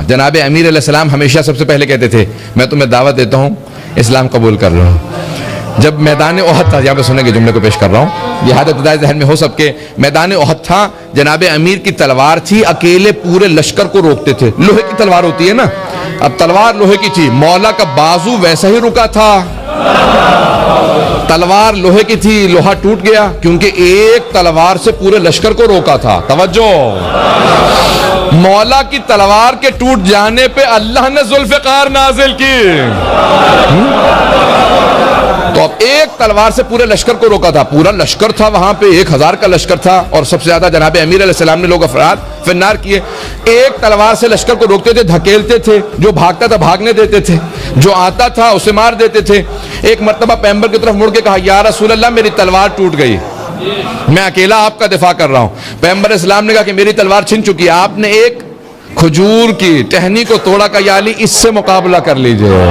جناب امیر علیہ السلام ہمیشہ سب سے پہلے کہتے تھے میں تمہیں دعوت دیتا ہوں اسلام قبول کر لو. جب میدان احد تھا, یہاں پہ سنیں گے جملے کو پیش کر رہا ہوں, یہ حادث ابتدائی ذہن میں ہو سب کے. میدان احد تھا, جناب امیر کی تلوار تھی, اکیلے پورے لشکر کو روکتے تھے. لوہے کی تلوار ہوتی ہے نا, اب تلوار لوہے کی تھی, مولا کا بازو ویسا ہی رکا تھا, تلوار لوہے کی تھی, لوہا ٹوٹ گیا کیونکہ ایک تلوار سے پورے لشکر کو روکا تھا. توجہ, مولا کی تلوار کے ٹوٹ جانے پہ اللہ نے ذوالفقار نازل کی. تو اب ایک تلوار سے پورے لشکر کو روکا تھا. پورا لشکر تھا وہاں پہ, 1000 کا لشکر تھا, اور سب سے زیادہ جناب امیر علیہ السلام نے لوگ افراد فنار کیے. ایک تلوار سے لشکر کو روکتے تھے, دھکیلتے تھے, جو بھاگتا تھا بھاگنے دیتے تھے, جو آتا تھا اسے مار دیتے تھے. ایک مرتبہ پیغمبر کی طرف مڑ کے کہا یا رسول اللہ میری تلوار ٹوٹ گئی, میں اکیلا آپ کا دفاع کر رہا ہوں. پیغمبر اسلام نے کہا کہ میری تلوار چھن چکی ہے. آپ نے ایک کھجور کی ٹہنی کو توڑا, کا یا علی اس سے مقابلہ کر لیجئے.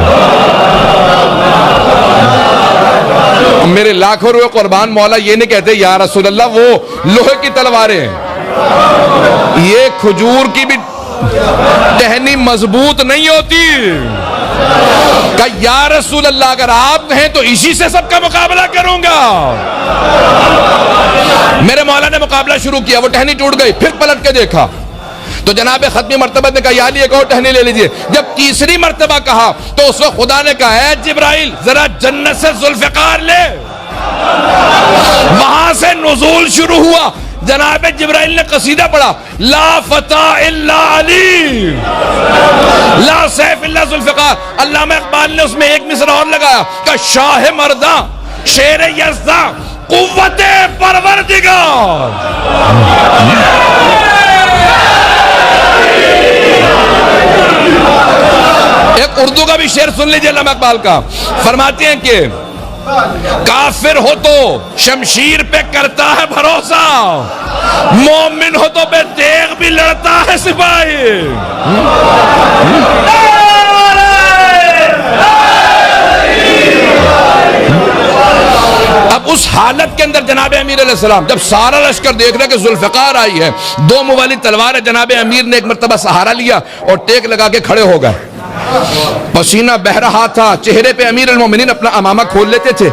میرے لاکھوں روپے قربان, مولا یہ نہیں کہتے یا رسول اللہ وہ لوہے کی تلواریں ہیں, یہ کھجور کی بھی ٹہنی مضبوط نہیں ہوتی. کہ یا رسول اللہ اگر آپ کہیں تو اسی سے سب کا مقابلہ کروں گا. میرے مولا نے مقابلہ شروع کیا, وہ ٹہنی ٹوٹ گئی, پھر پلٹ کے دیکھا تو جناب ختمی مرتبہ نے کہا یا علی ایک اور ٹہنی لے لیجئے. جب تیسری مرتبہ کہا تو اس وقت خدا نے کہا اے جبرائیل ذرا جنت سے ذوالفقار لے. وہاں سے نزول شروع ہوا. جناب جبرائیل نے قصیدہ پڑھا, لا فتح الا علی, لا سیف الا ذوالفقار. علامہ اقبال نے اس میں ایک مصرع اور لگایا کہ شاہ مرداں شیر یزداں قوت پروردگار. ایک اردو کا بھی شعر سن لیجئے علامہ اقبال کا. فرماتے ہیں کہ کافر ہو تو شمشیر پہ کرتا ہے بھروسہ, مومن ہو تو بے تیغ بھی لڑتا ہے سپاہی. اب اس حالت کے اندر جناب امیر علیہ السلام جب سارا لشکر دیکھ رہا کہ ذوالفقار آئی ہے, 2 موالی تلوار ہے, جناب امیر نے ایک مرتبہ سہارا لیا اور ٹیک لگا کے کھڑے ہو گئے. پسینہ بہ رہا تھا, چہرے پہ امیر المومنین اپنا امامہ کھول لیتے تھے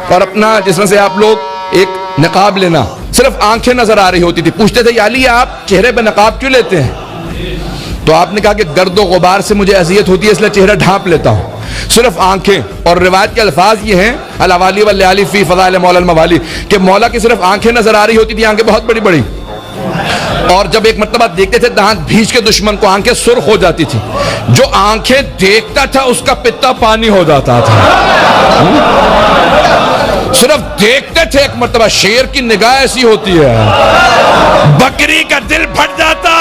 اور اپنا جس طرح سے آپ لوگ ایک نقاب لینا, صرف آنکھیں نظر آ رہی ہوتی تھی. پوچھتے تھے یا علی آپ چہرے پہ نقاب کیوں لیتے ہیں؟ تو آپ نے کہا کہ گرد و غبار سے مجھے اذیت ہوتی ہے اس لیے چہرہ ڈھانپ لیتا ہوں, صرف آنکھیں. اور روایت کے الفاظ یہ ہیں الاوالی واللیالی فی فضائل مولا الموالی, کہ مولا کی صرف آنکھیں نظر آ رہی ہوتی تھی, آنکھیں بہت بڑی بڑی, اور جب ایک مرتبہ دیکھتے تھے دانت بھیج کے دشمن کو آنکھیں سرخ ہو جاتی تھی. جو آنکھیں دیکھتا تھا اس کا پتا پانی ہو جاتا تھا. صرف دیکھتے تھے. ایک مرتبہ شیر کی نگاہ ایسی ہوتی ہے بکری کا دل پھٹ جاتا.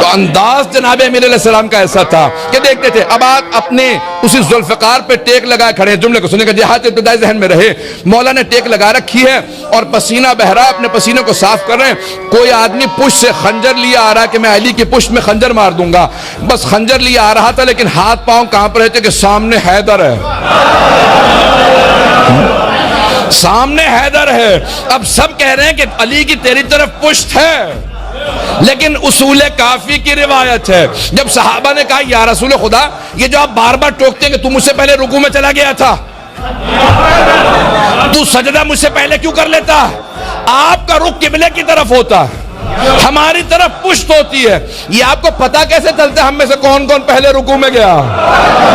تو انداز جناب امیر علیہ السلام کا ایسا تھا کہ دیکھتے تھے. اب آپ اپنے اسی ذوالفقار پہ ٹیک لگائے کھڑے ہیں. جملے کو سنیں گے, جہاد ابتدائی ذہن میں رہے. مولا نے ٹیک لگا رکھی ہے اور پسینہ بہ رہا ہے, اپنے پسینے کو صاف کر رہے ہیں. کوئی آدمی پشت سے خنجر لیا آ رہا ہے کہ میں علی کی پشت میں خنجر مار دوں گا. بس خنجر لیا آ رہا تھا لیکن ہاتھ پاؤں کہاں پر رہتے کہ سامنے حیدر ہے, سامنے حیدر ہے. اب سب کہہ رہے ہیں کہ علی کی تیری طرف پشت ہے, لیکن اصول کافی کی روایت ہے. جب صحابہ نے کہا یا رسول خدا یہ جو آپ بار بار ٹوکتے ہیں کہ تو مجھ سے پہلے رکوع میں چلا گیا تھا, تو سجدہ مجھ سے پہلے کیوں کر لیتا؟ آپ کا رخ قبلے کی طرف ہوتا, ہماری طرف پشت ہوتی ہے. یہ آپ کو پتا کیسے چلتا ہے ہم میں سے کون کون پہلے رکوع میں گیا؟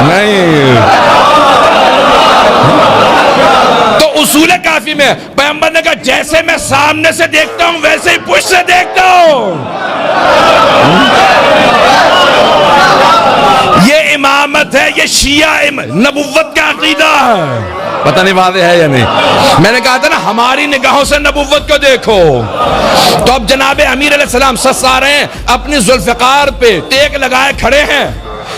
نہیں. تو اصول کافی میں پیغمبر نے کہا جیسے میں سامنے سے دیکھتا ہوں ویسے ہی پشت سے دیکھتا ہوں. یہ امامت ہے, یہ شیعہ نبوت کا عقیدہ ہے. پتہ نہیں واضح ہے یا نہیں. میں نے کہا تھا نا ہماری نگاہوں سے نبوت کو دیکھو. تو اب جناب امیر علیہ السلام سسا رہے ہیں, اپنی ذوالفقار پہ ٹیک لگائے کھڑے ہیں,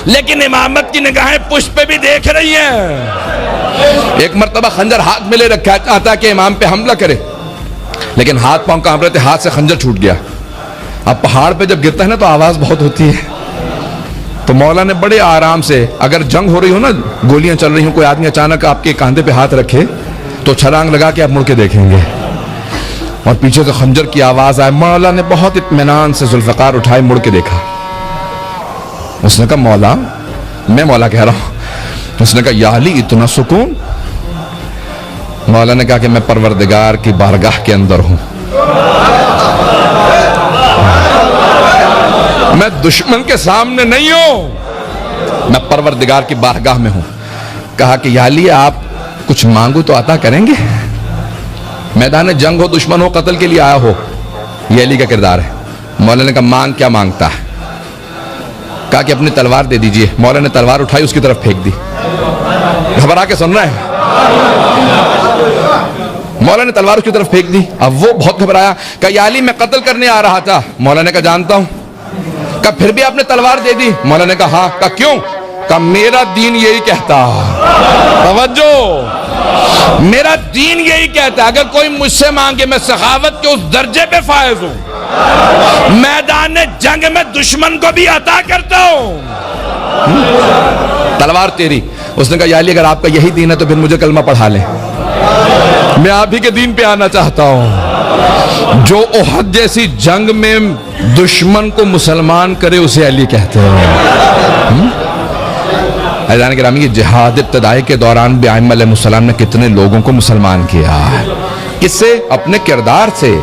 لیکن امامت کی نگاہیں پشت پہ بھی دیکھ رہی ہیں. ایک مرتبہ خنجر ہاتھ میں لے رکھا, چاہتا کہ امام پہ حملہ کرے, لیکن ہاتھ پاؤں کانپ رہے تھے, ہاتھ سے خنجر چھوٹ گیا. اب پہاڑ پہ جب گرتا ہے نا تو آواز بہت ہوتی ہے. تو مولا نے بڑے آرام سے, اگر جنگ ہو رہی ہو نا, گولیاں چل رہی ہوں, کوئی آدمی اچانک آپ کے کاندھے پہ ہاتھ رکھے تو چھلانگ لگا کے آپ مڑ کے دیکھیں گے. اور پیچھے سے خنجر کی آواز آئے. مولا نے بہت اطمینان سے ذوالفقار اٹھائے, مڑ کے دیکھا. اس نے کہا مولا, میں مولا کہہ رہا ہوں. اس نے کہا یا علی اتنا سکون. مولا نے کہا کہ میں پروردگار کی بارگاہ کے اندر ہوں, میں دشمن کے سامنے نہیں ہوں, میں پروردگار کی بارگاہ میں ہوں. کہا کہ یا علی آپ کچھ مانگو تو عطا کریں گے؟ میدان جنگ ہو, دشمن ہو, قتل کے لیے آیا ہو, یہ علی کا کردار ہے. مولا نے کہا مانگ کیا مانگتا ہے؟ کہا کہ اپنی تلوار دے دیجئے. مولا نے تلوار اٹھائی, اس کی طرف پھینک دی. گھبرا کے سن رہے ہیں؟ مولا نے تلوار اس کی طرف پھینک دی. اب وہ بہت گھبرایا. کہا یا علی میں قتل کرنے آ رہا تھا. مولا نے کہا جانتا ہوں. کہا پھر بھی آپ نے تلوار دے دی؟ مولا نے کہا ہاں. کہا کیوں؟ کہا میرا دین یہی کہتا. توجہ, میرا دین یہی کہتا ہے اگر کوئی مجھ سے مانگے میں سخاوت کے اس درجے پہ فائز ہوں, میدان جنگ میں دشمن کو بھی عطا کرتا ہوں. تلوار تیری. اس نے کہا یا علی اگر آپ کا یہی دین ہے تو پھر مجھے کلمہ پڑھا لیں, میں آپ ہی کے دین پہ آنا چاہتا ہوں. جو احد جیسی جنگ میں دشمن کو مسلمان کرے اسے علی کہتے ہیں. عزیزان گرامی, یہ جہاد ابتدائی کے دوران بھی ائمہ علیہ السلام نے کتنے لوگوں کو مسلمان کیا ہے. کس سے؟ اپنے کردار سے.